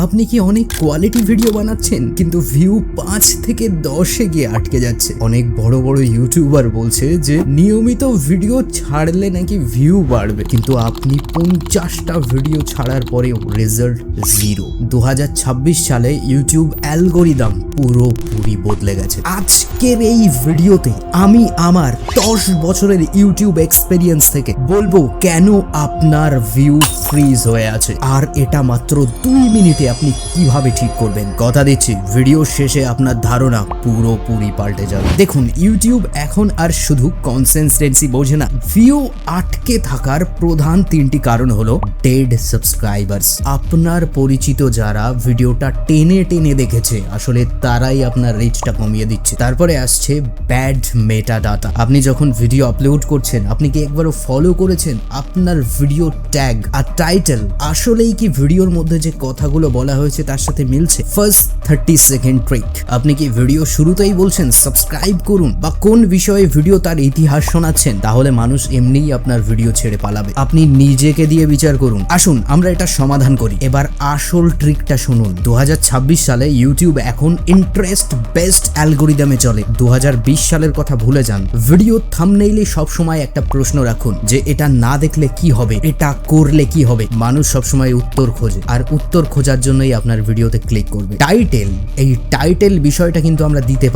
আপনি কি অনেক কোয়ালিটি ভিডিও বানাচ্ছেন কিন্তু ভিউ 5 থেকে 10-এ গিয়ে আটকে যাচ্ছে? অনেক বড় বড় ইউটিউবার বলছে যে নিয়মিত ভিডিও ছাড়লে নাকি ভিউ বাড়বে, কিন্তু আপনি 50টা ভিডিও ছাড়ার পরেও রেজাল্ট জিরো। 2026 সালে ইউটিউব অ্যালগোরিদম পুরোপুরি বদলে গেছে। আজকের এই ভিডিওতে আমি আমার 10 বছরের ইউটিউব এক্সপেরিয়েন্স থেকে বলবো কেন আপনার ভিউ ফ্রিজ হয়ে আছে, আর এটা মাত্র 2 মিনিটে আপনি কিভাবে ঠিক করবেন। কথা দিচ্ছি ভিডিও শেষে আপনার ধারণা পুরোপুরি পাল্টে যাবে। দেখুন, ইউটিউব এখন আর শুধু কনসিস্টেন্সি বোঝে না, ভিউ আটকে থাকার প্রধান 3টি কারণ হলো ডেড সাবস্ক্রাইবার্স। আপনার পরিচিত যারা ভিডিওটা টেনে টেনে দেখেছে আসলে তারাই আপনার রিচটা কমিয়ে দিচ্ছে। তারপরে আসছে ব্যাড মেটা ডাটা। আপনি যখন ভিডিও আপলোড করছেন, আপনি কি একবারও ফলো করেছেন আপনার ভিডিও ট্যাগ আর টাইটেল আসলেই কি ভিডিওর মধ্যে যে কথাগুলো বলা হয়েছে তার সাথে মিলছে? First 30 second trick. আপনি কি ভিডিও শুরুতেই বলছেন সাবস্ক্রাইব করুন, বা কোন বিষয়ে ভিডিও তার ইতিহাস শোনাচ্ছেন? তাহলে মানুষ এমনিই আপনার ভিডিও ছেড়ে পালাবে। আপনি নিজেকে দিয়ে বিচার করুন। আসুন আমরা এটা সমাধান করি। এবার আসল ট্রিকটা শুনুন। 2026 সালে ইউটিউব এখন ইন্টারেস্ট বেসড অ্যালগোরিদমে চলে। 2020 সালের কথা ভুলে যান। ভিডিও থাম্বনেইলে সবসময় একটা প্রশ্ন রাখুন যে এটা না দেখলে কি হবে, এটা করলে কি হবে। মানুষ সবসময় উত্তর খোঁজে, আর উত্তর খোঁজার জন্যই আপনার ভিডিওতে ক্লিক করবে। টাইটেল, এই টাইটেল বিষয়টা কিন্তু আমরা দিতে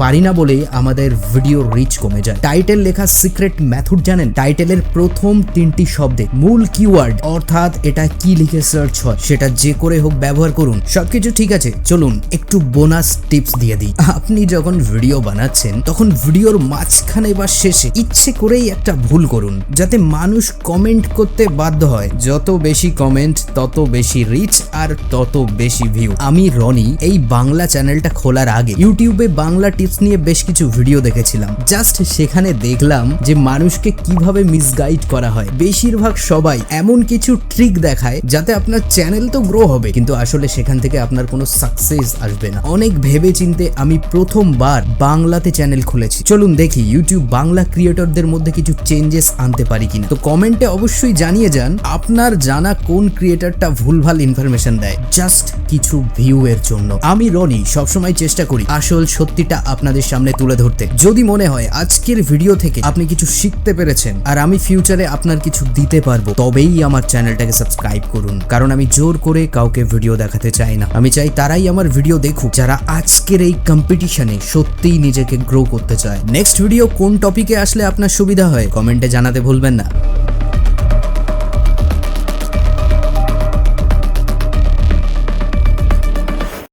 পারি না বলেই আমাদের ভিডিও রিচ কমে যায়। টাইটেল লেখার সিক্রেট মেথড জানেন? টাইটেলের প্রথম 3টি শব্দে মূল কিওয়ার্ড, অর্থাৎ এটা কি লিখে সার্চ হয় সেটা যে করে হোক ব্যবহার করুন। সবকিছু ঠিক আছে, চলুন একটু বোনাস টিপস দিয়ে দিই। আপনি যখন ভিডিও বানাচ্ছেন তখন ভিডিওর মাঝখানে বা শেষে ইচ্ছে করেই একটা ভুল করুন, যাতে মানুষ কমেন্ট করতে বাধ্য হয়। যত বেশি কমেন্ট তত বেশি রিচ আর তত বেশি ভিউ। আমি রনি এই বাংলা চ্যানেলটা খোলার আগে ইউটিউবে বাংলা টিপস নিয়ে বেশ কিছু ভিডিও দেখেছিলাম। জাস্ট সেখানে দেখলাম যে মানুষকে কিভাবে মিসগাইড করা হয়। বেশিরভাগ সবাই এমন কিছু ট্রিক দেখায় যাতে আপনার চ্যানেল তো গ্রো হবে, কিন্তু আসলে সেখান থেকে আপনার কোনো সাকসেস আসবে না। অনেক ভেবে চিন্তে আমি প্রথমবার বাংলাতে চ্যানেল খুলেছি। চলুন দেখি ইউটিউব বাংলা ক্রিয়েটরদের মধ্যে কিছু চেঞ্জেস আনতে পারি কিনা। তো কমেন্টে অবশ্যই জানিয়ে যান আপনার জানা কোন ক্রিয়েটরটা ভুলভাল ইনফরমেশন দেয় জাস্ট কিছু ভিউ এর জন্য। আমি রনি সবসময় চেষ্টা করি আসল সত্যিটা আপনাদের সামনে তুলে ধরতে। যদি মনে হয় আজকের ভিডিও থেকে আপনি কিছু শিখতে পেরেছেন আর আমি ফিউচারে আপনার কিছু দিতে পারবো, তবেই আমার চ্যানেলটাকে সাবস্ক্রাইব করুন। কারণ আমি জোর করে কাউকে ভিডিও দেখাতে চাই না। আমি চাই তারাই আমার ভিডিও দেখুক যারা আজকের এই কম্পিটিশনে সত্যিই নিজেকে গ্রো করতে চায়। নেক্সট ভিডিও কোন টপিকে আসলে আপনার সুবিধা হয় কমেন্টে জানাতে ভুলবেন না।